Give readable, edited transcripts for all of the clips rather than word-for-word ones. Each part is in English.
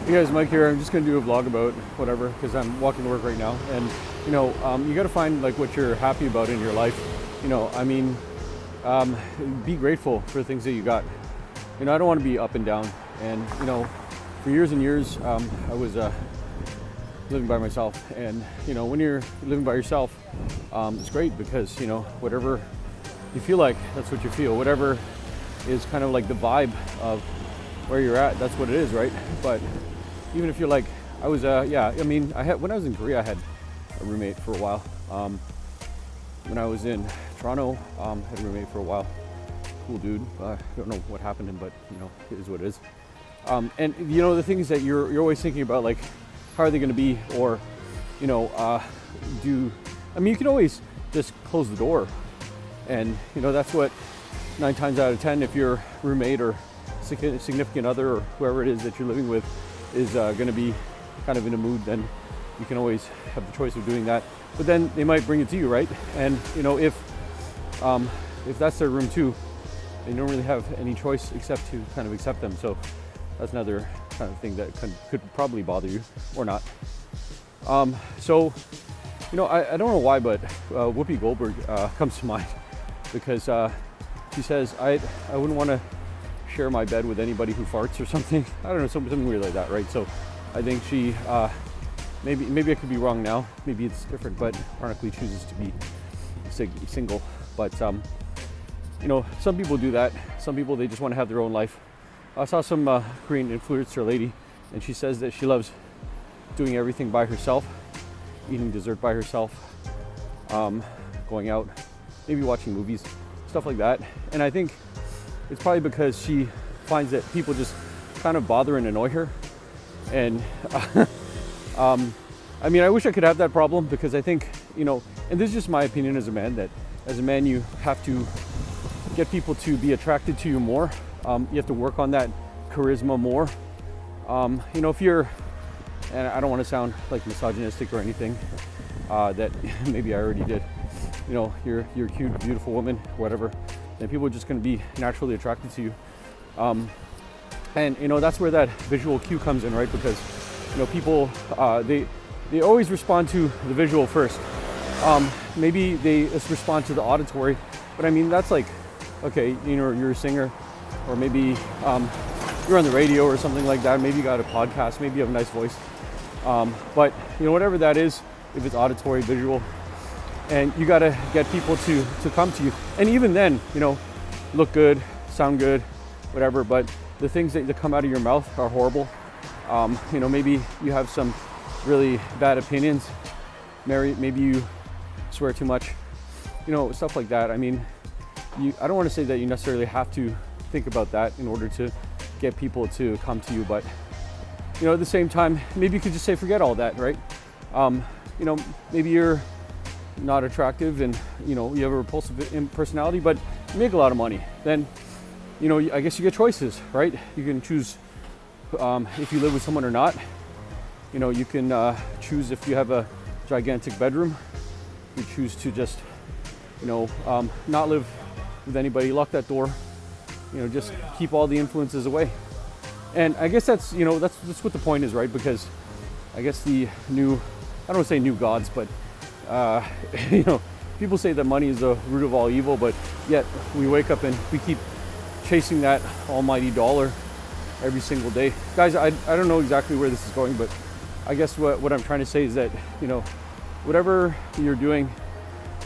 Hey guys, Mike here. I'm just gonna do a vlog about whatever because I'm walking to work right now, and you got to find like what you're happy about in your life. Be grateful for the things that you got. I don't want to be up and down, and for years and years, I was living by myself, and when you're living by yourself, it's great because whatever you feel like, that's what you feel. Whatever is kind of like the vibe of where you're at, that's what it is, right? But even if you're like, I was, when I was in Korea, I had a roommate for a while. When I was in Toronto, had a roommate for a while. Cool dude. I don't know what happened to him, but it is what it is. And the things that you're always thinking about, like, how are they going to be, or you can always just close the door, and that's what 9 times out of 10, if your roommate or significant other or whoever it is that you're living with is going to be kind of in a mood, then you can always have the choice of doing that. But then they might bring it to you, right? And if that's their room too, they don't really have any choice except to kind of accept them. So that's another kind of thing that could probably bother you or not. I don't know why, but Whoopi Goldberg comes to mind because she says, I wouldn't want to share my bed with anybody who farts or something. I don't know, something weird like that, right? So I think she, maybe I could be wrong now. Maybe it's different, but ironically chooses to be single. But some people do that. Some people, they just want to have their own life. I saw some Korean influencer lady, and she says that she loves doing everything by herself, eating dessert by herself, going out, maybe watching movies, stuff like that. And I think it's probably because she finds that people just kind of bother and annoy her. And I wish I could have that problem, because I think, and this is just my opinion as a man, that as a man you have to get people to be attracted to you more. You have to work on that charisma more. If you're, and I don't want to sound like misogynistic or anything, that maybe I already did, you're a cute, beautiful woman, whatever, then people are just going to be naturally attracted to you. And that's where that visual cue comes in, right? Because people, they always respond to the visual first. Maybe they just respond to the auditory, but that's like, okay, you're a singer, or maybe you're on the radio or something like that. Maybe you got a podcast, maybe you have a nice voice. But whatever that is, if it's auditory, visual, and you got to get people to come to you. And even then, look good, sound good, whatever, but the things that come out of your mouth are horrible. Maybe you have some really bad opinions. Maybe you swear too much, stuff like that. I don't want to say that you necessarily have to think about that in order to get people to come to you, but at the same time, maybe you could just say, forget all that, right? Maybe you're not attractive, and you have a repulsive personality, but you make a lot of money. Then I guess you get choices, right? You can choose if you live with someone or not. You can choose if you have a gigantic bedroom. You choose to just not live with anybody, lock that door, just keep all the influences away. And I guess that's what the point is, right? Because I guess the new, I don't want to say new gods, but people say that money is the root of all evil, but yet we wake up and we keep chasing that almighty dollar every single day. Guys, I don't know exactly where this is going, but I guess what I'm trying to say is that, whatever you're doing,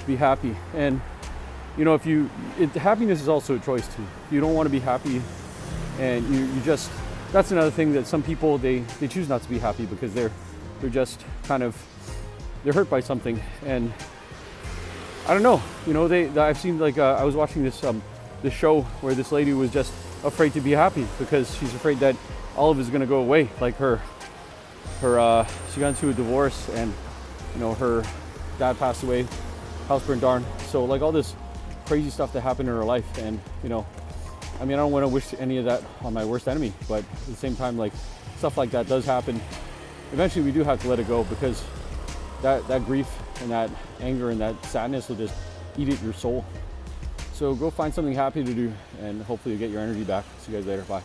be happy. And, happiness is also a choice too. If you don't want to be happy, and you just, that's another thing, that some people, they choose not to be happy because they're just kind of, they're hurt by something. And I don't know, I've seen, like, I was watching this show where this lady was just afraid to be happy because she's afraid that all of it is going to go away. Like she got into a divorce, and her dad passed away, house burned down. So like all this crazy stuff that happened in her life, and I don't want to wish any of that on my worst enemy, but at the same time, like, stuff like that does happen. Eventually we do have to let it go, because that grief and that anger and that sadness will just eat at your soul. So go find something happy to do, and hopefully you get your energy back. See you guys later. Bye.